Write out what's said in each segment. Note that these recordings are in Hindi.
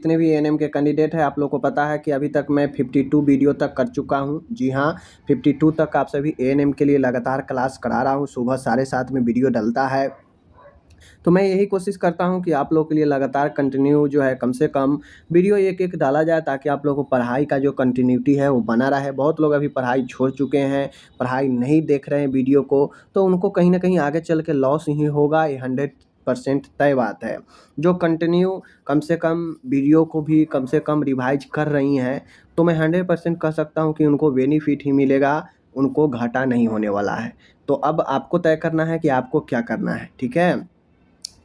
जितने भी एएनएम के कैंडिडेट हैं, आप लोग को पता है कि अभी तक मैं 52 वीडियो तक कर चुका हूं। जी हां, 52 तक आप सभी एएनएम के लिए लगातार क्लास करा रहा हूं। सुबह 7:30 में वीडियो डलता है। तो मैं यही कोशिश करता हूं कि आप लोग के लिए लगातार कंटिन्यू जो है कम से कम वीडियो एक-एक डाला जाए, ताकि आप लोगों को पढ़ाई का जो कंटिन्यूटी है वो बना रहे। बहुत लोग अभी पढ़ाई छोड़ चुके हैं, पढ़ाई नहीं देख रहे हैं वीडियो को, तो उनको कहीं न कहीं आगे चल के लॉस ही होगा, ये 100% तय बात है। जो कंटिन्यू कम से कम वीडियो को भी कम से कम रिवाइज़ कर रही हैं, तो मैं 100% कह सकता हूँ कि उनको बेनिफिट ही मिलेगा, उनको घाटा नहीं होने वाला है। तो अब आपको तय करना है कि आपको क्या करना है, ठीक है?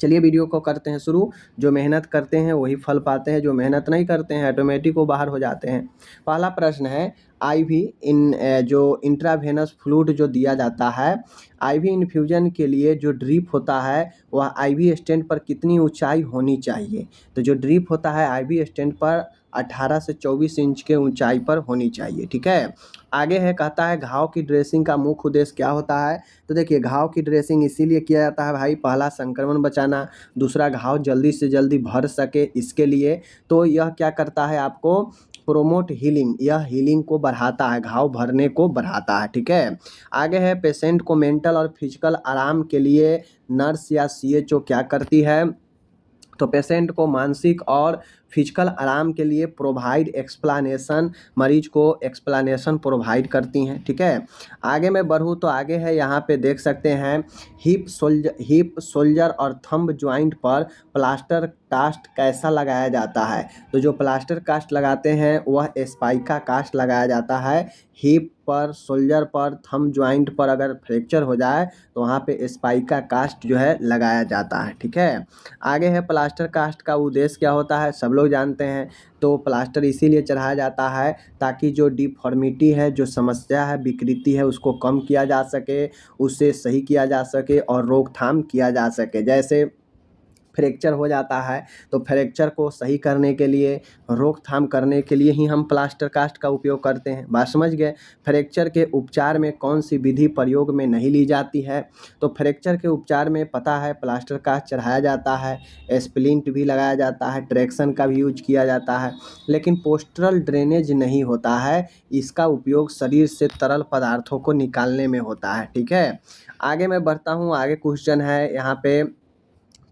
चलिए वीडियो को करते हैं शुरू। जो मेहनत करते हैं वही फल पाते हैं, जो मेहनत नहीं करते हैं ऑटोमेटिक वो बाहर हो जाते हैं। पहला प्रश्न है, आईवी जो इंट्रावेनस फ्लूइड जो दिया जाता है, आईवी इन्फ्यूजन के लिए जो ड्रिप होता है वह आईवी स्टेंट पर कितनी ऊंचाई होनी चाहिए? तो जो ड्रिप होता है आईवी स्टेंट पर 18 से 24 इंच के ऊंचाई पर होनी चाहिए, ठीक है। आगे है, कहता है घाव की ड्रेसिंग का मुख्य उद्देश्य क्या होता है? तो देखिए, घाव की ड्रेसिंग इसीलिए किया जाता है भाई, पहला संक्रमण बचाना, दूसरा घाव जल्दी से जल्दी भर सके इसके लिए। तो यह क्या करता है, आपको प्रोमोट हीलिंग, यह हीलिंग को बढ़ाता है, घाव भरने को बढ़ाता है, ठीक है। आगे है, पेशेंट को मेंटल और फिजिकल आराम के लिए नर्स या सीएचओ क्या करती है? तो पेशेंट को मानसिक और फिजिकल आराम के लिए प्रोवाइड एक्सप्लानेशन, मरीज को एक्सप्लानेशन प्रोवाइड करती हैं, ठीक है। आगे मैं बढ़ूँ तो आगे है, यहाँ पे देख सकते हैं, हिप सोल्जर और थंब जॉइंट पर प्लास्टर कास्ट कैसा लगाया जाता है? तो जो प्लास्टर कास्ट लगाते हैं वह स्पाइका कास्ट लगाया जाता है। हिप पर, सोल्जर पर, थंब जॉइंट पर अगर फ्रैक्चर हो जाए तो वहाँ पे स्पाइका कास्ट जो है लगाया जाता है, ठीक है। आगे है, प्लास्टर कास्ट का उद्देश्य क्या होता है? सब लोग जानते हैं। तो प्लास्टर इसीलिए चढ़ाया जाता है ताकि जो डिफॉर्मिटी है, जो समस्या है, विकृति है, उसको कम किया जा सके, उसे सही किया जा सके और रोकथाम किया जा सके। जैसे फ्रैक्चर हो जाता है तो फ्रैक्चर को सही करने के लिए, रोकथाम करने के लिए ही हम प्लास्टर कास्ट का उपयोग करते हैं। बात समझ गए? फ्रैक्चर के उपचार में कौन सी विधि प्रयोग में नहीं ली जाती है? तो फ्रैक्चर के उपचार में पता है प्लास्टर कास्ट चढ़ाया जाता है, स्प्लिंट भी लगाया जाता है, ट्रैक्शन का भी यूज किया जाता है, लेकिन पोस्टरल ड्रेनेज नहीं होता है। इसका उपयोग शरीर से तरल पदार्थों को निकालने में होता है, ठीक है। आगे मैं बढ़ता हूँ, आगे क्वेश्चन है यहाँ पे,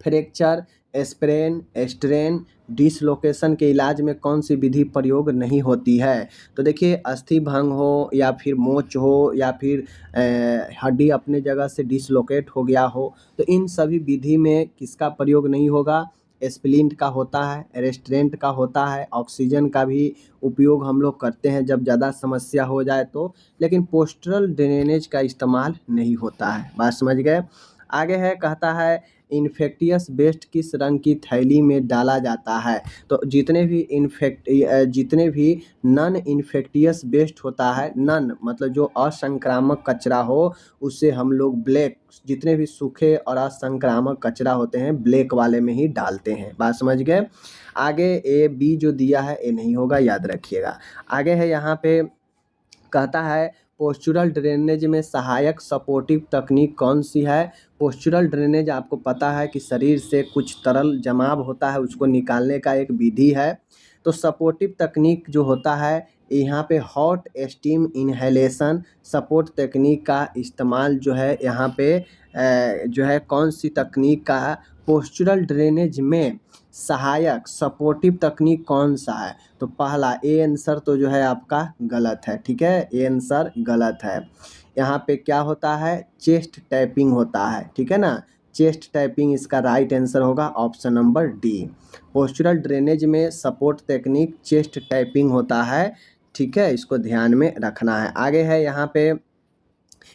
फ्रैक्चर, स्प्रेन, स्ट्रेन, डिसलोकेशन के इलाज में कौन सी विधि प्रयोग नहीं होती है? तो देखिए, अस्थि भंग हो या फिर मोच हो या फिर हड्डी अपने जगह से डिसलोकेट हो गया हो, तो इन सभी विधि में किसका प्रयोग नहीं होगा? स्प्लिंट का होता है, रेस्ट्रेंट का होता है, ऑक्सीजन का भी उपयोग हम लोग करते हैं जब ज़्यादा समस्या हो जाए तो, लेकिन पोस्टरल ड्रेनेज का इस्तेमाल नहीं होता है। बात समझ गए? आगे है, कहता है इन्फेक्टियस वेस्ट किस रंग की थैली में डाला जाता है? तो जितने भी नॉन इन्फेक्टियस वेस्ट होता है, नॉन मतलब जो असंक्रामक कचरा हो, उसे हम लोग ब्लैक, जितने भी सूखे और असंक्रामक कचरा होते हैं ब्लैक वाले में ही डालते हैं। बात समझ गए? आगे ए बी जो दिया है ये नहीं होगा, याद रखिएगा। आगे है, यहाँ पे कहता है पोस्चुरल ड्रेनेज में सहायक सपोर्टिव तकनीक कौन सी है? पोस्चुरल ड्रेनेज आपको पता है कि शरीर से कुछ तरल जमाव होता है, उसको निकालने का एक विधि है। तो सपोर्टिव तकनीक जो होता है, यहाँ पे हॉट स्टीम इन्हेलेशन सपोर्ट तकनीक का इस्तेमाल जो है यहाँ पे जो है कौन सी तकनीक का पोस्चुरल ड्रेनेज में सहायक सपोर्टिव तकनीक कौन सा है? तो पहला ए आंसर तो जो है आपका गलत है, ठीक है, ए आंसर गलत है। यहाँ पे क्या होता है? चेस्ट टैपिंग होता है, ठीक है ना, चेस्ट टैपिंग इसका राइट आंसर होगा, option number D. Postural drainage में सपोर्ट टेक्निक चेस्ट टैपिंग होता है, ठीक है, इसको ध्यान में रखना है। आगे है, यहाँ पे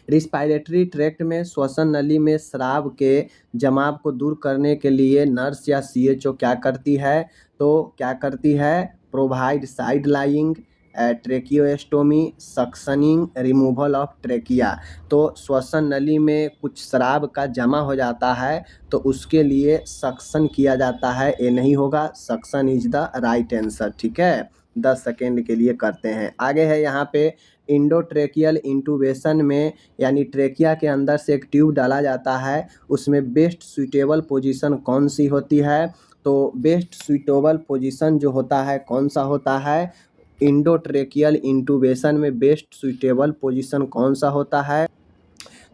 रिस्पायरेटरी ट्रैक्ट में श्वसन नली में स्राव के जमाव को दूर करने के लिए नर्स या सीएचओ क्या करती है? तो क्या करती है? Provide side lying, tracheostomy, suctioning, removal of trachea. तो श्वसन नली में कुछ स्राव का जमा हो जाता है तो उसके लिए सक्शन किया जाता है, ये नहीं होगा, suction is the right answer, ठीक है। 10 सेकेंड के लिए करते हैं। आगे है, यहाँ पे इंडोट्रेकियल इंटूबेशन में, यानी ट्रेकिया के अंदर से एक ट्यूब डाला जाता है, उसमें बेस्ट सूटेबल पोजीशन कौन सी होती है? तो बेस्ट सुइटेबल पोजीशन जो होता है कौन सा होता है, इंडोट्रेकियल इंटूबेशन में बेस्ट सुइटेबल पोजीशन कौन सा होता है।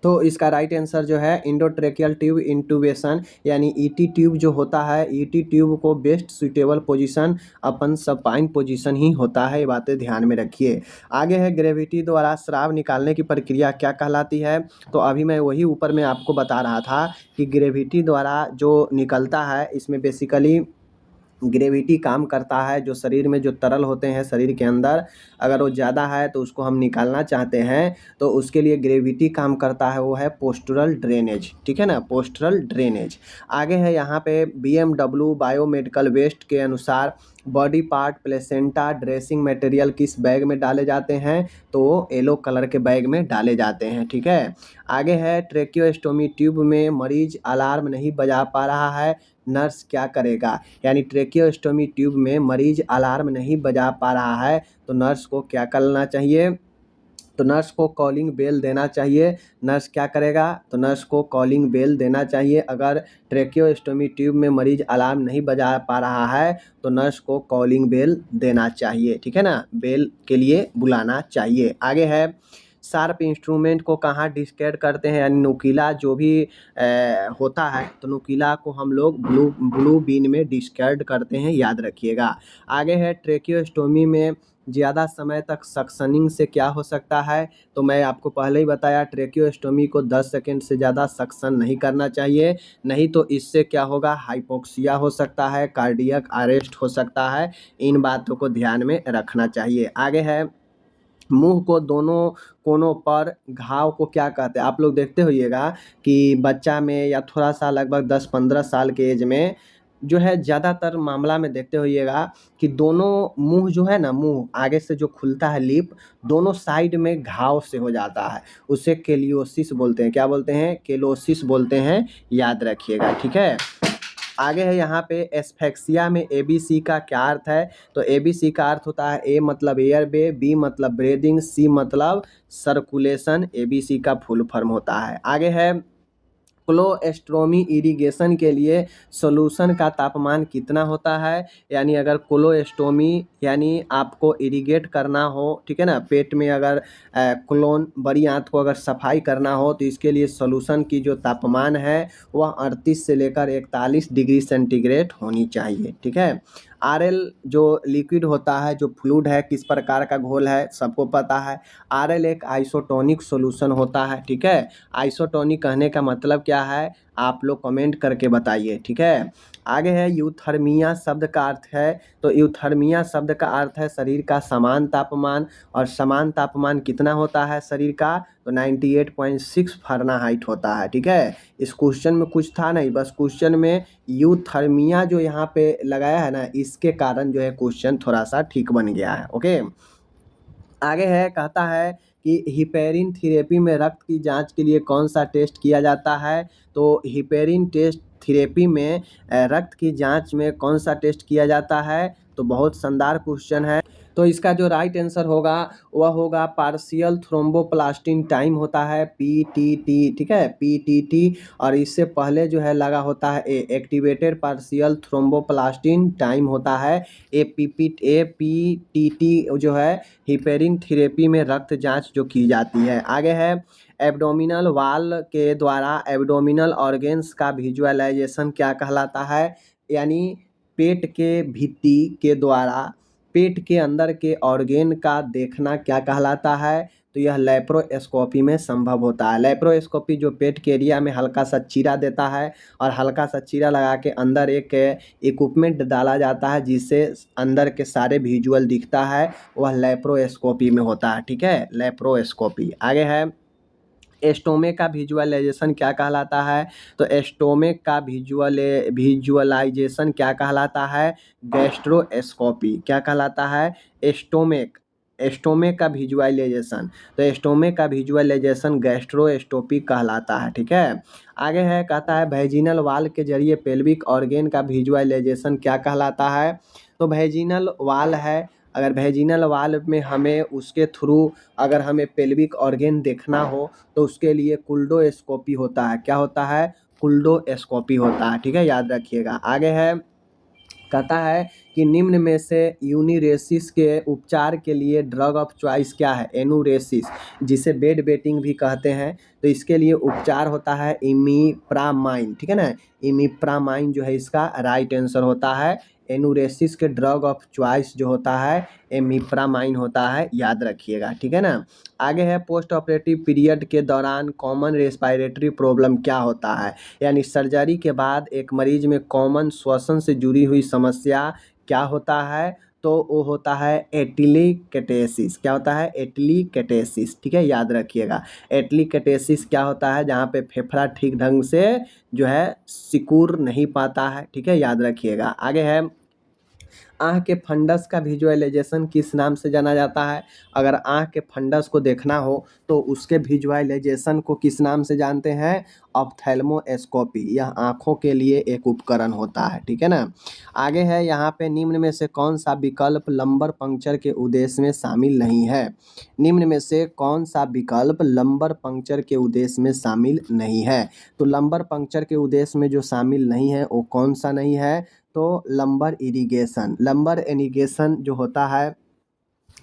तो इसका राइट आंसर जो है इंडोट्रेकियल ट्यूब इंटूबेशन यानी ईटी ट्यूब जो होता है, ईटी ट्यूब को बेस्ट सुइटेबल पोजीशन अपन सपाइन पोजीशन ही होता है, ये बातें ध्यान में रखिए। आगे है ग्रेविटी द्वारा स्राव निकालने की प्रक्रिया क्या कहलाती है। तो अभी मैं वही ऊपर में आपको बता रहा था कि ग्रेविटी द्वारा जो निकलता है इसमें बेसिकली ग्रेविटी काम करता है। जो शरीर में जो तरल होते हैं शरीर के अंदर, अगर वो ज़्यादा है तो उसको हम निकालना चाहते हैं तो उसके लिए ग्रेविटी काम करता है, वो है पोस्टरल ड्रेनेज, ठीक है ना, पोस्टरल ड्रेनेज। आगे है यहाँ पे BMW बायोमेडिकल वेस्ट के अनुसार body part placenta dressing material किस बैग में डाले जाते हैं, तो येलो कलर के बैग में डाले जाते हैं, ठीक है। आगे है ट्रेकियोस्टोमी ट्यूब में मरीज अलार्म नहीं बजा पा रहा है, नर्स क्या करेगा। यानी ट्रेकियोस्टोमी ट्यूब में मरीज अलार्म नहीं बजा पा रहा है तो नर्स को क्या करना चाहिए, तो नर्स को कॉलिंग बेल देना चाहिए। नर्स क्या करेगा, तो नर्स को कॉलिंग बेल देना चाहिए। अगर ट्रेकियोस्टोमी ट्यूब में मरीज अलार्म नहीं बजा पा रहा है तो नर्स को कॉलिंग बेल देना चाहिए, ठीक है ना, बेल के लिए बुलाना चाहिए। आगे है शार्प इंस्ट्रूमेंट को कहाँ डिस्केड करते हैं, यानी नुकीला जो भी होता है तो नुकीला को हम लोग ब्लू बीन में डिस्केड करते हैं, याद रखिएगा। आगे है ट्रेकियोस्टोमी में ज़्यादा समय तक सक्शनिंग से क्या हो सकता है। तो मैं आपको पहले ही बताया ट्रेकियोस्टोमी को 10 सेकंड से ज़्यादा सक्शन नहीं करना चाहिए, नहीं तो इससे क्या होगा, हाइपोक्सिया हो सकता है, कार्डियक अरेस्ट हो सकता है। इन बातों को ध्यान में रखना चाहिए। आगे है मुंह को दोनों कोनों पर घाव को क्या कहते हैं। आप लोग देखते होइएगा कि बच्चा में या थोड़ा सा लगभग 10-15 साल के एज में जो है ज़्यादातर मामला में देखते होइएगा कि दोनों मुंह जो है ना, मुंह आगे से जो खुलता है लिप, दोनों साइड में घाव से हो जाता है, उसे केलियोसिस बोलते हैं। क्या बोलते हैं, केलोसिस बोलते हैं, याद रखिएगा, ठीक है। आगे है यहाँ पे एस्फेक्सिया में ABC का क्या अर्थ है। तो ABC का अर्थ होता है A मतलब एयर वे, B मतलब ब्रीदिंग, C मतलब सर्कुलेशन, ABC का फुल फॉर्म होता है। आगे है क्लोस्ट्रोमी इरिगेशन के लिए सॉल्यूशन का तापमान कितना होता है। यानी अगर क्लोस्टोमी यानी आपको इरिगेट करना हो, ठीक है ना, पेट में अगर क्लोन बड़ी आंत को अगर सफाई करना हो तो इसके लिए सॉल्यूशन की जो तापमान है वह 38 से लेकर 41 डिग्री सेंटीग्रेड होनी चाहिए, ठीक है। RL जो लिक्विड होता है, जो फ्लूइड है, किस प्रकार का घोल है, सबको पता है। RL एक आइसोटोनिक सॉल्यूशन होता है, ठीक है। आइसोटोनिक कहने का मतलब क्या है, आप लोग कमेंट करके बताइए, ठीक है। आगे है यूथर्मिया शब्द का अर्थ है। तो यूथर्मिया शब्द का अर्थ है शरीर का समान तापमान, और समान तापमान कितना होता है शरीर का, तो 98.6 फ़ारेनहाइट होता है, ठीक है। इस क्वेश्चन में कुछ था नहीं, बस क्वेश्चन में यूथर्मिया जो यहाँ पे लगाया है ना, इसके कारण जो है क्वेश्चन थोड़ा सा ठीक बन गया है, ओके। आगे है, कहता है कि हिपेरिन थेरेपी में रक्त की जांच के लिए कौन सा टेस्ट किया जाता है। तो हिपेरिन टेस्ट थेरेपी में रक्त की जांच में कौन सा टेस्ट किया जाता है, तो बहुत शानदार क्वेश्चन है। तो इसका जो राइट आंसर होगा वह होगा पार्शियल थ्रोम्बोप्लास्टिन टाइम होता है, PTT, ठीक है, PTT। और इससे पहले जो है लगा होता है एक्टिवेटेड पार्शियल थ्रोम्बोप्लास्टिन टाइम होता है, APTT जो है हिपेरिन थेरेपी में रक्त जांच जो की जाती है। आगे है एब्डोमिनल वाल के द्वारा एब्डोमिनल ऑर्गेन्स का विजुअलाइजेशन क्या कहलाता है। यानी पेट के भित्ति के द्वारा पेट के अंदर के ऑर्गेन का देखना क्या कहलाता है, तो यह लैप्रोस्कोपी में संभव होता है। लैप्रोस्कोपी जो पेट के एरिया में हल्का सा चीरा देता है और हल्का सा चीरा लगा के अंदर एक इक्विपमेंट डाला जाता है जिससे अंदर के सारे विजुअल दिखता है, वह लैप्रोस्कोपी में होता है, ठीक है, लैप्रोस्कोपी। आगे है एस्टोमेक का विजुअलाइजेशन क्या कहलाता है। तो एस्टोमेक का विजुअलाइजेशन क्या कहलाता है, गैस्ट्रोस्कोपी। क्या कहलाता है, एस्टोमेक, एस्टोमेक का विजुअलाइजेशन। तो एस्टोमेक का विजुअलाइजेशन गैस्ट्रोस्कोपी कहलाता है, ठीक है। आगे है, कहता है वैजिनल वाल के जरिए पेल्विक ऑर्गेन का विजुअलाइजेशन क्या कहलाता है। तो वैजिनल वाल है, अगर वैजिनल वाल में हमें उसके थ्रू अगर हमें पेल्विक ऑर्गेन देखना हो तो उसके लिए कुल्डोस्कोपी होता है। क्या होता है, कुल्डोस्कोपी होता है, ठीक है, याद रखिएगा। आगे है कहता है कि निम्न में से यूनिरेसिस के उपचार के लिए ड्रग ऑफ चॉइस क्या है? एनुरेसिस, जिसे बेड वेटिंग भी कहते हैं। तो इसके लिए उपचार होता है इमिप्रामाइन, ठीक है ना। इमिप्रामाइन जो है इसका राइट आंसर होता है। एनुरेसिस के ड्रग ऑफ चॉइस जो होता है इमिप्रामाइन होता है, याद रखिएगा, ठीक है ना। आगे है पोस्ट ऑपरेटिव पीरियड के दौरान कॉमन रेस्पिरेटरी प्रॉब्लम क्या होता है? यानी सर्जरी के बाद एक मरीज में कॉमन श्वसन से जुड़ी हुई समस्या क्या होता है? तो वो होता है एटिलीकेटेसिस। क्या होता है? एटिलीकेटेसिस, ठीक है, याद रखिएगा। एटिलीकेटेसिस क्या होता है? जहाँ पे फेफड़ा ठीक ढंग से जो है सिकुड़ नहीं पाता है, ठीक है, याद रखिएगा। आगे है आँख के फंडस का विजुअलाइजेशन किस नाम से जाना जाता है? अगर आँख के फंडस को देखना हो तो उसके विजुअलाइजेशन को किस नाम से जानते हैं? ऑप्थेल्मोस्कोपी। यह आँखों के लिए एक उपकरण होता है, ठीक है ना। आगे है यहाँ पे निम्न में से कौन सा विकल्प लंबर पंक्चर के उद्देश्य में शामिल नहीं है? निम्न में से कौन सा विकल्प लंबर पंक्चर के उद्देश्य में शामिल नहीं है? तो लंबर पंक्चर के उद्देश्य में जो शामिल नहीं है वो कौन सा नहीं है? तो लंबर इरिगेशन। लंबर इरिगेशन जो होता है,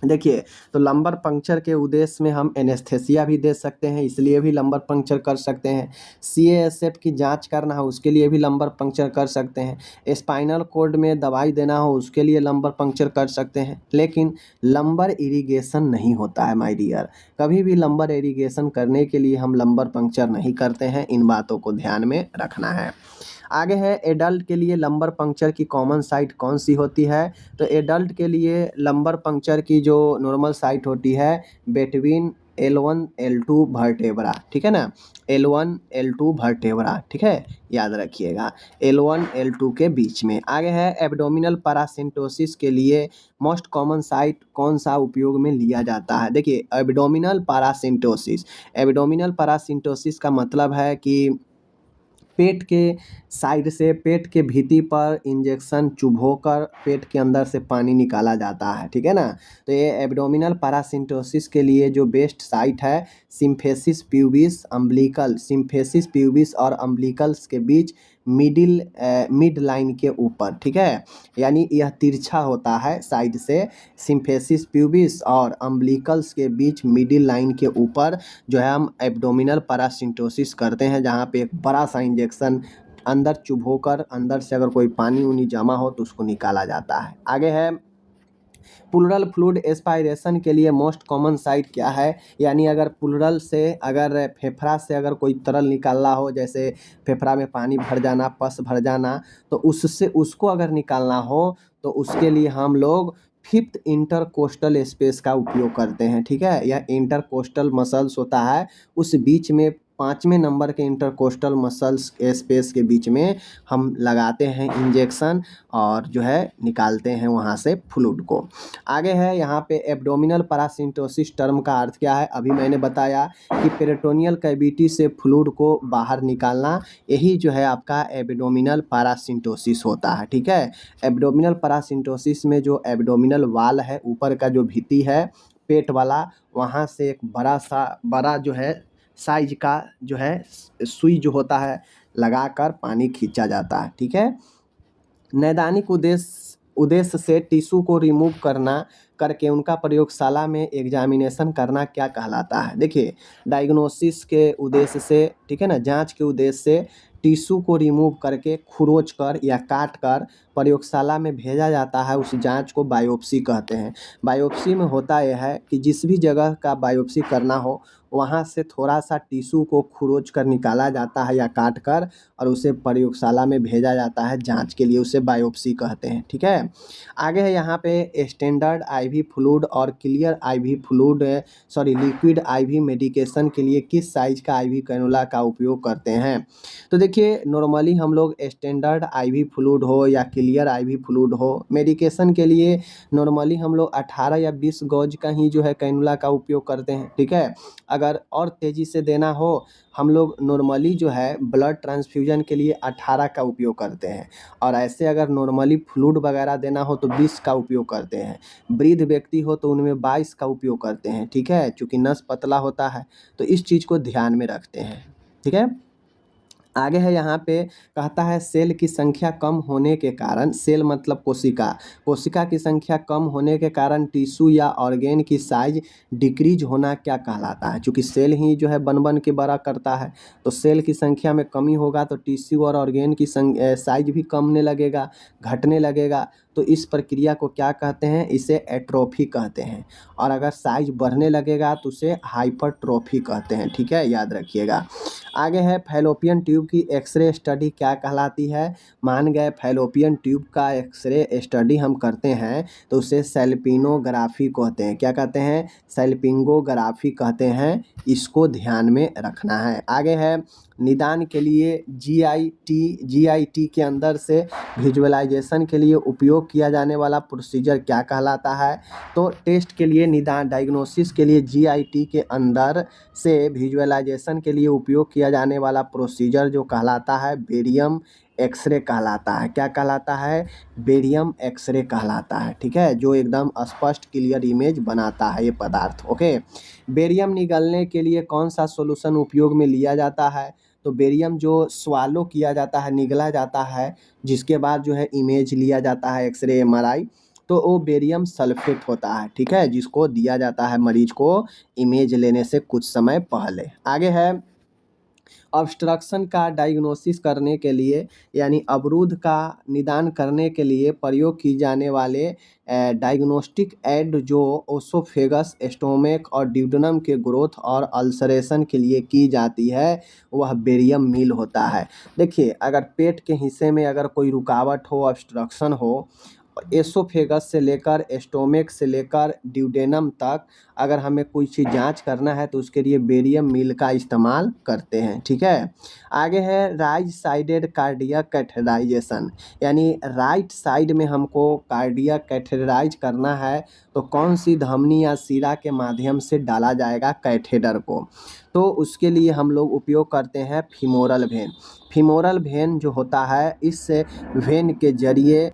देखिए, तो लंबर पंक्चर के उद्देश्य में हम एनेस्थेसिया भी दे सकते हैं, इसलिए भी लंबर पंक्चर कर सकते हैं। सीएएसएफ की जांच करना हो उसके लिए भी लंबर पंक्चर कर सकते हैं। स्पाइनल कॉर्ड में दवाई देना हो उसके लिए लंबर पंक्चर कर सकते हैं। लेकिन लंबर इरिगेशन नहीं होता है माय डियर। कभी भी लंबर इरिगेशन करने के लिए हम लंबर पंक्चर नहीं करते हैं। इन बातों को ध्यान में रखना है। आगे है एडल्ट के लिए लंबर पंक्चर की कॉमन साइट कौन सी होती है? तो एडल्ट के लिए लंबर पंक्चर की जो नॉर्मल साइट होती है बिटवीन L1 L2 वर्टेब्रा, ठीक है ना। L1 L2 वर्टेब्रा, ठीक है, याद रखिएगा, L1 L2 के बीच में। आगे है एब्डोमिनल पैरासिम्प्टोसिस के लिए मोस्ट कॉमन साइट कौन सा उपयोग में लिया जाता है? देखिए, एब्डोमिनल पैरासिम्प्टोसिस, एब्डोमिनल पैरासिम्प्टोसिस का मतलब है कि पेट के साइड से पेट के भित्ति पर इंजेक्शन चुभोकर पेट के अंदर से पानी निकाला जाता है, ठीक है ना। तो ये एब्डोमिनल पैरासिम्प्टोसिस के लिए जो बेस्ट साइट है symphysis pubis umbilical, symphysis pubis और अम्बिलिकल्स के बीच मिड लाइन के ऊपर, ठीक है, यानी यह तिरछा होता है साइड से। सिम्फेसिस प्यूबिस और अम्बिलिकल्स के बीच मिडिल लाइन के ऊपर जो है हम एब्डोमिनल पैरासिम्प्टोसिस करते हैं, जहाँ पे एक बड़ा सा इंजेक्शन अंदर चुभोकर अंदर से अगर कोई पानी उनी जमा हो तो उसको निकाला जाता है। आगे है प्लूरल फ्लूइड एस्पायरेशन के लिए मोस्ट कॉमन साइट क्या है? यानी अगर प्लूरल से अगर फेफड़ा से अगर कोई तरल निकालना हो, जैसे फेफड़ा में पानी भर जाना, पस भर जाना, तो उससे उसको अगर निकालना हो तो उसके लिए हम लोग फिफ्थ इंटरकोस्टल स्पेस का उपयोग करते हैं, ठीक है। यह इंटरकोस्टल मसल्स होता है, उस बीच में 5वें नंबर के इंटरकोस्टल मसल्स स्पेस के बीच में हम लगाते हैं इंजेक्शन और जो है निकालते हैं वहाँ से फ्लूइड को। आगे है यहाँ पे एब्डोमिनल पैरासिम्प्टोसिस टर्म का अर्थ क्या है? अभी मैंने बताया कि पेरिटोनियल कैविटी से फ्लूइड को बाहर निकालना, यही जो है आपका एब्डोमिनल पैरासिम्प्टोसिस होता है, ठीक है। एब्डोमिनल पैरासिम्प्टोसिस में जो एब्डोमिनल वाल है, ऊपर का जो भित्ति है पेट वाला, वहाँ से एक बड़ा जो है साइज का जो है सुई जो होता है लगाकर पानी खींचा जाता है, ठीक है। नैदानिक उद्देश्य से टिश्यू को रिमूव करके उनका प्रयोगशाला में एग्जामिनेशन करना क्या कहलाता है? देखिए, डायग्नोसिस के उद्देश्य से, ठीक है ना, जांच के उद्देश्य से टिश्यू को रिमूव करके खुरोच कर या काट कर प्रयोगशाला में भेजा जाता है। उस जांच को बायोप्सी कहते हैं। बायोप्सी में होता यह है कि जिस भी जगह का बायोप्सी करना हो वहाँ से थोड़ा सा टिश्यू को खुरोच कर निकाला जाता है या काट कर, और उसे प्रयोगशाला में भेजा जाता है जांच के लिए, उसे बायोप्सी कहते हैं, ठीक है। आगे है यहाँ पे स्टैंडर्ड आईवी फ्लूइड और clear IV fluid liquid IV medication के लिए किस साइज का आईवी कैनुला का उपयोग करते हैं? तो देखिए, नॉर्मली हम लोग स्टैंडर्ड आईवी फ्लूइड हो या क्लियर आईवी फ्लूइड हो, मेडिकेशन के लिए नॉर्मली हम लोग 18 या 20 गॉज का ही जो है कैनुला का उपयोग करते हैं, ठीक है। अगर और तेज़ी से देना हो, हम लोग नॉर्मली जो है ब्लड ट्रांसफ्यूजन के लिए 18 का उपयोग करते हैं, और ऐसे अगर नॉर्मली फ्लूइड वगैरह देना हो तो 20 का उपयोग करते हैं। वृद्ध व्यक्ति हो तो उनमें 22 का उपयोग करते हैं, ठीक है, चूँकि नस पतला होता है, तो इस चीज़ को ध्यान में रखते हैं, ठीक है। आगे है यहाँ पे कहता है सेल की संख्या कम होने के कारण, सेल मतलब कोशिका, कोशिका की संख्या कम होने के कारण टिश्यू या ऑर्गेन की साइज डिक्रीज होना क्या कहलाता है। चूँकि सेल ही जो है बन बन के बड़ा करता है, तो सेल की संख्या में कमी होगा तो टिश्यू और ऑर्गेन की साइज भी कमने लगेगा, घटने लगेगा। तो इस प्रक्रिया को क्या कहते हैं, इसे एट्रोफी कहते हैं। और अगर साइज बढ़ने लगेगा तो उसे हाइपरट्रोफी कहते हैं। ठीक है, याद रखिएगा। आगे है फैलोपियन ट्यूब की एक्सरे स्टडी क्या कहलाती है। मान गए फैलोपियन ट्यूब का एक्सरे स्टडी हम करते हैं तो उसे सेल्पिनोग्राफी कहते हैं। क्या कहते हैं, सेल्पिंगोग्राफी कहते हैं। इसको ध्यान में रखना है। आगे है निदान के लिए जीआईटी के अंदर से विजुअलाइजेशन के लिए उपयोग किया जाने वाला प्रोसीजर क्या कहलाता है। तो टेस्ट के लिए, निदान डायग्नोसिस के लिए जीआईटी के अंदर से विजुअलाइजेशन के लिए उपयोग किया जाने वाला प्रोसीजर जो कहलाता है बेरियम एक्सरे कहलाता है। क्या कहलाता है, बेरियम एक्सरे कहलाता है। ठीक है, जो एकदम स्पष्ट क्लियर इमेज बनाता है ये पदार्थ। ओके, बेरियम निगलने के लिए कौन सा सॉल्यूशन उपयोग में लिया जाता है। तो बेरियम जो स्वालो किया जाता है, निगला जाता है, जिसके बाद जो है इमेज लिया जाता है एक्सरे एमआरआई, तो वो बेरियम सल्फेट होता है। ठीक है, जिसको दिया जाता है मरीज को इमेज लेने से कुछ समय पहले। आगे है ऑब्स्ट्रक्शन का डायग्नोसिस करने के लिए, यानी अवरुद्ध का निदान करने के लिए प्रयोग की जाने वाले डायग्नोस्टिक एड जो ओसोफेगस, स्टोमक और ड्यूडेनम के ग्रोथ और अल्सरेशन के लिए की जाती है वह बेरियम मील होता है। देखिए, अगर पेट के हिस्से में अगर कोई रुकावट हो, ऑब्स्ट्रक्शन हो, एसोफेगस से लेकर स्टोमक से लेकर ड्यूडेनम तक अगर हमें कोई चीज़ जांच करना है तो उसके लिए बेरियम मील का इस्तेमाल करते हैं। ठीक है, आगे है राइट साइडेड कार्डियक कैथेटराइजेशन, यानी राइट साइड में हमको कार्डियक कैथेटराइज करना है तो कौन सी धमनी या शिरा के माध्यम से डाला जाएगा कैथेटर को। तो उसके लिए हम लोग उपयोग करते हैं फीमोरल वेन। फीमोरल वेन जो होता है, इस वेन के जरिए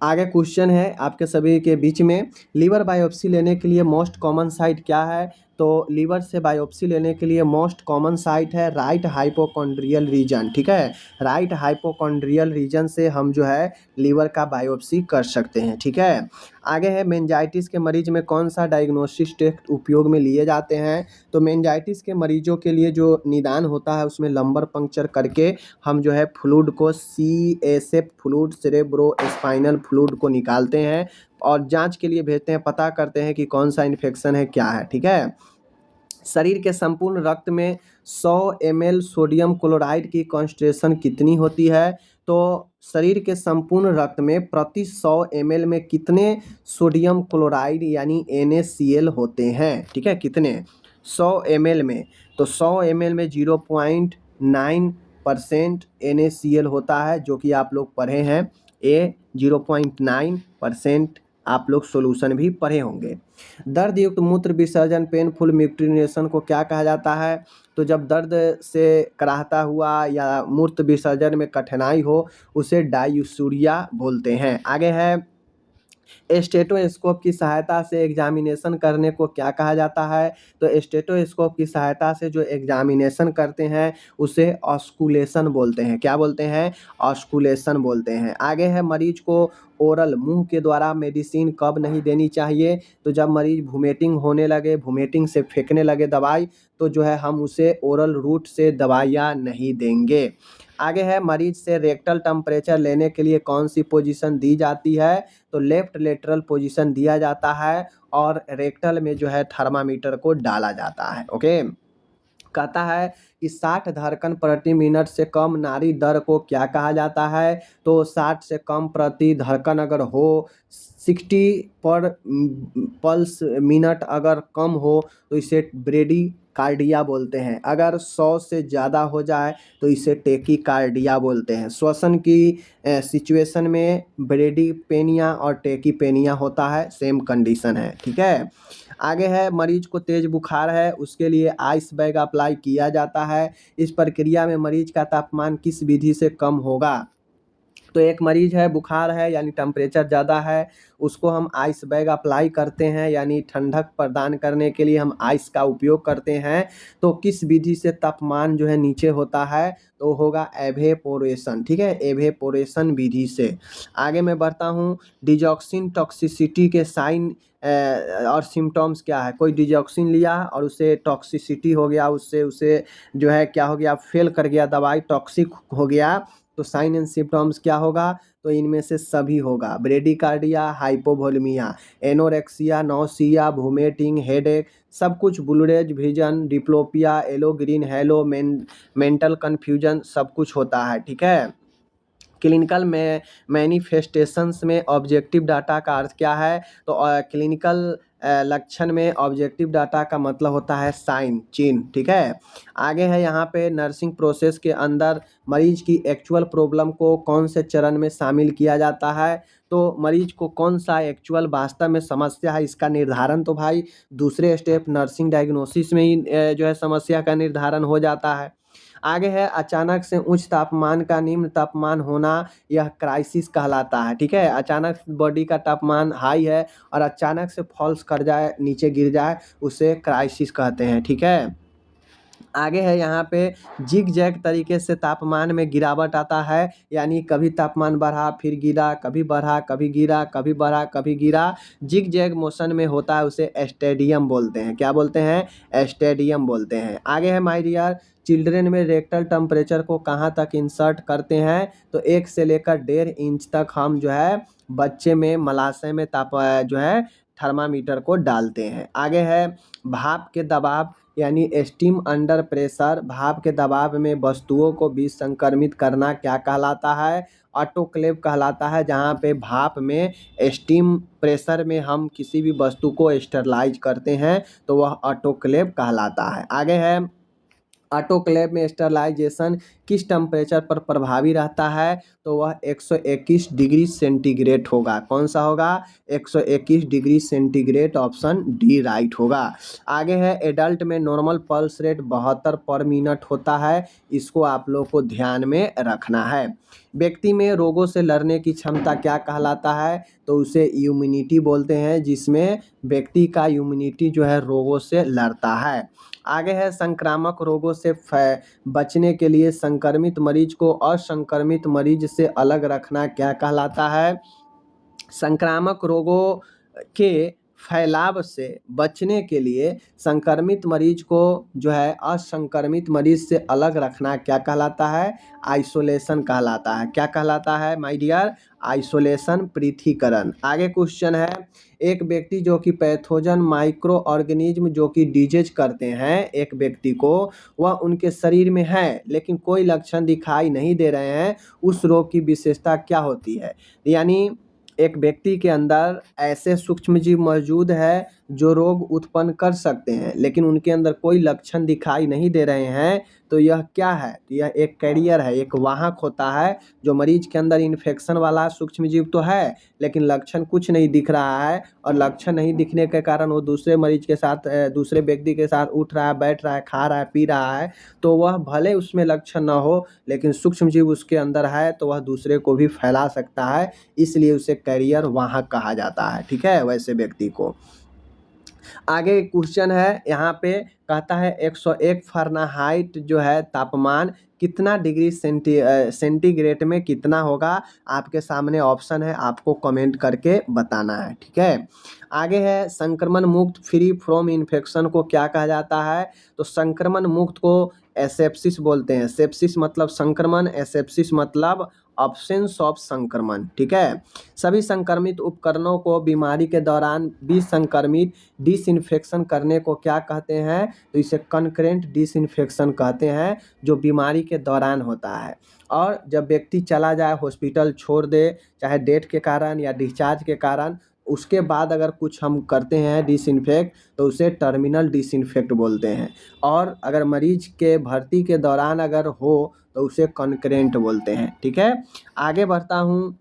आगे क्वेश्चन है आपके सभी के बीच में, लीवर बायोप्सी लेने के लिए मोस्ट कॉमन साइट क्या है। तो लीवर से बायोप्सी लेने के लिए मोस्ट कॉमन साइट है राइट हाइपोकॉन्ड्रियल रीजन। ठीक है, राइट हाइपोकॉन्ड्रियल रीजन से हम जो है लीवर का बायोप्सी कर सकते हैं। ठीक है, आगे है मेनिंजाइटिस के मरीज में कौन सा डायग्नोस्टिक टेस्ट उपयोग में लिए जाते हैं। तो मेनिंजाइटिस के मरीजों के लिए जो निदान होता है उसमें लंबर पंक्चर करके हम जो है फ्लूइड को CSF fluid, cerebro spinal fluid को निकालते हैं और जांच के लिए भेजते हैं, पता करते हैं कि कौन सा इन्फेक्शन है, क्या है। ठीक है, शरीर के संपूर्ण रक्त में 100 ml सोडियम क्लोराइड की कॉन्सेंट्रेशन कितनी होती है। तो शरीर के संपूर्ण रक्त में प्रति 100 ml में कितने सोडियम क्लोराइड यानी NaCl होते हैं। ठीक है, कितने, 100 ml में, तो 100 ml में 0.9% NaCl होता है, जो कि आप लोग पढ़े हैं। 0.9% आप लोग सॉल्यूशन भी पढ़े होंगे। दर्द युक्त मूत्र विसर्जन, पेनफुल म्यूटिनेशन को क्या कहा जाता है। तो जब दर्द से कराहता हुआ या मूत्र विसर्जन में कठिनाई हो उसे डायूसूरिया बोलते हैं। आगे है स्टेटोस्कोप की सहायता से एग्जामिनेशन करने को क्या कहा जाता है। तो स्टेटोस्कोप की सहायता से जो एग्जामिनेशन करते हैं उसे ऑस्कुलेशन बोलते हैं। क्या बोलते हैं, ऑस्कुलेशन बोलते हैं। आगे है मरीज को ओरल, मुंह के द्वारा मेडिसिन कब नहीं देनी चाहिए। तो जब मरीज वोमिटिंग होने लगे, वोमिटिंग से फेंकने लगे दवाई, तो जो है हम उसे ओरल रूट से दवाइयाँ नहीं देंगे। आगे है मरीज से रेक्टल टेम्परेचर लेने के लिए कौन सी पोजीशन दी जाती है। तो लेफ्ट लेटरल पोजीशन दिया जाता है और रेक्टल में जो है थर्मामीटर को डाला जाता है। ओके, कहता है कि 60 धड़कन प्रति मिनट से कम नाड़ी दर को क्या कहा जाता है। तो 60 से कम प्रति धड़कन अगर हो, 60 पर पल्स मिनट अगर कम हो तो इसे ब्रेडी कार्डिया बोलते हैं। अगर 100 से ज़्यादा हो जाए तो इसे टेकी कार्डिया बोलते हैं। श्वसन की सिचुएशन में ब्रेडी पेनिया और टेकी पेनिया होता है, सेम कंडीशन है। ठीक है, आगे है मरीज को तेज बुखार है, उसके लिए आइस बैग अप्लाई किया जाता है। इस प्रक्रिया में मरीज का तापमान किस विधि से कम होगा। तो एक मरीज है, बुखार है यानी टेम्परेचर ज़्यादा है, उसको हम आइस बैग अप्लाई करते हैं यानी ठंडक प्रदान करने के लिए हम आइस का उपयोग करते हैं। तो किस विधि से तापमान जो है नीचे होता है, तो होगा एवेपोरेशन, ठीक है, एवेपोरेशन विधि से। आगे मैं बढ़ता हूँ, डिजॉक्सिन टॉक्सिसिटी के साइन और सिम्टम्स क्या है। कोई डिजॉक्सिन लिया और उसे टॉक्सिसिटी हो गया, उससे उसे जो है क्या हो गया, फेल कर गया, दवाई टॉक्सिक हो गया, तो साइन एंड सिम्टम्स क्या होगा, तो इनमें से सभी होगा, bradycardia, hypovolemia, anorexia, nausea, vomiting, headache, सब कुछ, blurred vision, diplopia, yellow green halo, mental confusion, सब कुछ होता है, ठीक है। क्लिनिकल में मैनिफेस्टेशंस में ऑब्जेक्टिव डाटा का अर्थ क्या है, तो क्लिनिकल लक्षण में ऑब्जेक्टिव डाटा का मतलब होता है साइन, चिन्ह, ठीक है। आगे है यहाँ पे नर्सिंग प्रोसेस के अंदर मरीज की एक्चुअल प्रॉब्लम को कौन से चरण में शामिल किया जाता है, तो मरीज को कौन सा एक्चुअल वास्तव में समस्या है, इसका निर्धारण तो भाई दूसरे स्टेप नर्सिंग डायग्नोसिस में ही जो है समस्या का निर्धारण हो जाता है। आगे है अचानक से उच्च तापमान का निम्न तापमान होना, यह क्राइसिस कहलाता है, ठीक है। अचानक बॉडी का तापमान हाई है और अचानक से फॉल्स कर जाए, नीचे गिर जाए, उसे क्राइसिस कहते हैं, ठीक है। आगे है यहाँ पे जिग जैग तरीके से तापमान में गिरावट आता है, यानी कभी तापमान बढ़ा फिर गिरा, कभी बढ़ा कभी गिरा, कभी बढ़ा कभी गिरा, जिग जैग मोशन में होता है, उसे स्टेडियम बोलते हैं। क्या बोलते हैं, स्टेडियम बोलते हैं। आगे है माय डियर, चिल्ड्रेन में रेक्टल टेम्परेचर को कहाँ तक इंसर्ट करते हैं, तो 1 से लेकर 1.5 इंच तक हम जो है बच्चे में मलाशय में जो है थर्मामीटर को डालते हैं। आगे है भाप के दबाव यानी स्टीम अंडर प्रेशर, भाप के दबाव में वस्तुओं को विसंक्रमित करना क्या कहलाता है, ऑटोक्लेव कहलाता है। जहाँ पे भाप में स्टीम प्रेशर में हम किसी भी वस्तु को स्टरलाइज करते हैं तो वह ऑटोक्लेव कहलाता है। आगे है ऑटोक्लेव में स्टरलाइजेशन किस टेम्परेचर पर प्रभावी रहता है, तो वह 121 डिग्री सेंटीग्रेड होगा। कौन सा होगा, 121 degree centigrade, option D right होगा। आगे है एडल्ट में नॉर्मल पल्स रेट 72 पर मिनट होता है, इसको आप लोग को ध्यान में रखना है। व्यक्ति में रोगों से लड़ने की क्षमता क्या कहलाता है, तो उसे इम्यूनिटी बोलते हैं, जिसमें व्यक्ति का इम्यूनिटी जो है रोगों से लड़ता है। आगे है संक्रामक रोगों से बचने के लिए संक्रमित मरीज को असंक्रमित मरीज से अलग रखना क्या कहलाता है। संक्रामक रोगों के फैलाव से बचने के लिए संक्रमित मरीज को जो है असंक्रमित मरीज से अलग रखना क्या कहलाता है, आइसोलेशन कहलाता है। क्या कहलाता है माय डियर, आइसोलेशन, पृथकीकरण। आगे क्वेश्चन है, एक व्यक्ति जो कि पैथोजन माइक्रो ऑर्गेनिज्म जो कि डिजीज करते हैं एक व्यक्ति को, वह उनके शरीर में है लेकिन कोई लक्षण दिखाई नहीं दे रहे हैं, उस रोग की विशेषता क्या होती है। यानी एक व्यक्ति के अंदर ऐसे सूक्ष्मजीव मौजूद है जो रोग उत्पन्न कर सकते हैं लेकिन उनके अंदर कोई लक्षण दिखाई नहीं दे रहे हैं, तो यह क्या है, तो यह एक कैरियर है, एक वाहक होता है। जो मरीज के अंदर इन्फेक्शन वाला सूक्ष्मजीव तो है लेकिन लक्षण कुछ नहीं दिख रहा है, और लक्षण नहीं दिखने के कारण वो दूसरे मरीज के साथ दूसरे व्यक्ति के साथ उठ रहा है, बैठ रहा है, खा रहा है, पी रहा है, तो वह भले उसमें लक्षण ना हो लेकिन सूक्ष्मजीव उसके अंदर है तो वह दूसरे को भी फैला सकता है, इसलिए उसे कैरियर वाहक कहा जाता है, ठीक है, वैसे व्यक्ति को। आगे क्वेश्चन है यहाँ पे, कहता है 101 फ़ारेनहाइट जो है तापमान कितना डिग्री सेंटीग्रेड में कितना होगा, आपके सामने ऑप्शन है, आपको कमेंट करके बताना है, ठीक है। आगे है संक्रमण मुक्त, फ्री फ्रॉम इन्फेक्शन को क्या कहा जाता है, तो संक्रमण मुक्त को एसेप्सिस बोलते हैं। सेप्सिस मतलब संक्रमण, एसेप्सिस मतलब अब्सेंस ऑफ संक्रमण, ठीक है। सभी संक्रमित उपकरणों को बीमारी के दौरान विसंक्रमित डिसइंफेक्शन करने को क्या कहते हैं, तो इसे कनकरेंट डिसइंफेक्शन कहते हैं, जो बीमारी के दौरान होता है। और जब व्यक्ति चला जाए, हॉस्पिटल छोड़ दे, चाहे डेथ के कारण या डिस्चार्ज के कारण, उसके बाद अगर कुछ हम करते हैं डिसइंफेक्ट, तो उसे टर्मिनल डिसइंफेक्ट बोलते हैं। और अगर मरीज के भर्ती के दौरान अगर हो तो उसे कनकरेंट बोलते हैं, ठीक है। आगे बढ़ता हूँ,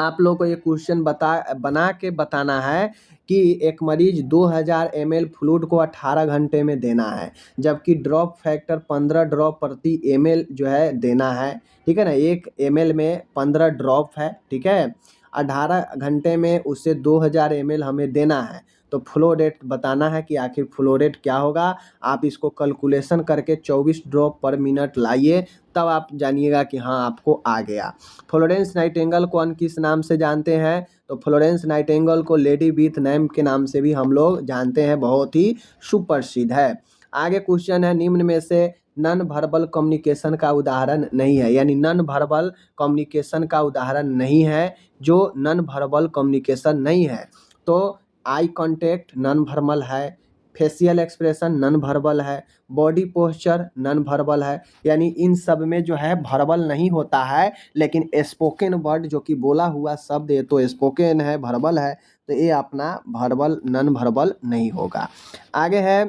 आप लोग को ये क्वेश्चन बना के बताना है कि एक मरीज 2000 ml फ्लूइड को 18 घंटे में देना है, जबकि ड्रॉप फैक्टर 15 ड्रॉप प्रति ml जो है देना है। ठीक है ना, 1 ml में 15 ड्रॉप है। ठीक है, 18 घंटे में उसे 2000 ml हमें देना है। तो फ्लो रेट बताना है कि आखिर फ्लो रेट क्या होगा। आप इसको कैलकुलेशन करके 24 ड्रॉप पर मिनट लाइए, तब आप जानिएगा कि हाँ आपको आ गया। फ्लोरेंस नाइटिंगेल को अन्य किस नाम से जानते हैं? तो फ्लोरेंस नाइटिंगेल को लेडी विथ नेम के नाम से भी हम लोग जानते हैं, बहुत ही सुप्रसिद्ध है। आगे क्वेश्चन है, निम्न में से नॉन वर्बल कम्युनिकेशन का उदाहरण नहीं है, यानी नॉन वर्बल कम्युनिकेशन का उदाहरण नहीं है। जो नॉन वर्बल कम्युनिकेशन नहीं है, तो आई कांटेक्ट नॉन वर्बल है, फेशियल एक्सप्रेशन नॉन वर्बल है, बॉडी पोस्चर नॉन वर्बल है। यानी इन सब में जो है वर्बल नहीं होता है, लेकिन स्पोकन वर्ड जो कि बोला हुआ शब्द ये तो स्पोकन है, वर्बल है, तो ये अपना वर्बल नॉन वर्बल नहीं होगा। आगे है,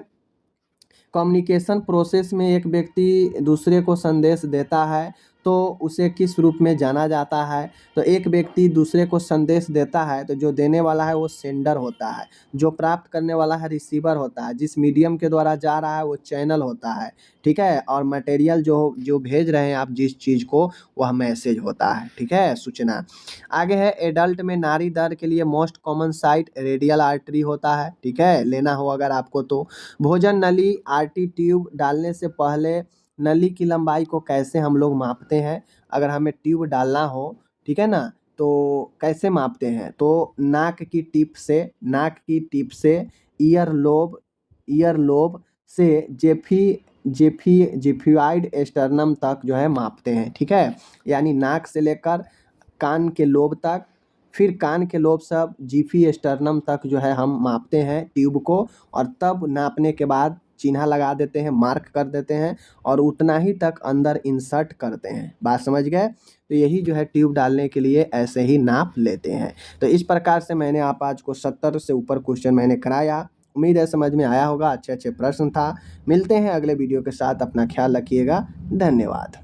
कम्युनिकेशन प्रोसेस में एक व्यक्ति दूसरे को संदेश देता है तो उसे किस रूप में जाना जाता है? तो एक व्यक्ति दूसरे को संदेश देता है तो जो देने वाला है वो सेंडर होता है, जो प्राप्त करने वाला है रिसीवर होता है, जिस मीडियम के द्वारा जा रहा है वो चैनल होता है। ठीक है, और मटेरियल जो जो भेज रहे हैं आप जिस चीज़ को, वह मैसेज होता है। ठीक है, सूचना। आगे है, एडल्ट में नाड़ी दर के लिए most common site radial artery होता है। ठीक है, लेना हो अगर आपको तो। भोजन नली आरटी ट्यूब डालने से पहले नली की लंबाई को कैसे हम लोग मापते हैं? अगर हमें ट्यूब डालना हो, ठीक है ना, तो कैसे मापते हैं? तो नाक की टिप से ईयर लोब से जेफियाइड स्टर्नम तक जो है मापते हैं। ठीक है, यानी नाक से लेकर कान के लोब तक, फिर कान के लोब सब जीफी स्टर्नम तक जो है हम मापते हैं ट्यूब को, और तब नापने के बाद चिन्हा लगा देते हैं, मार्क कर देते हैं, और उतना ही तक अंदर इंसर्ट करते हैं। बात समझ गए? तो यही जो है ट्यूब डालने के लिए ऐसे ही नाप लेते हैं। तो इस प्रकार से मैंने आप आज को 70 से ऊपर क्वेश्चन मैंने कराया। उम्मीद है समझ में आया होगा, अच्छे अच्छे प्रश्न था। मिलते हैं अगले वीडियो के साथ, अपना ख्याल रखिएगा, धन्यवाद।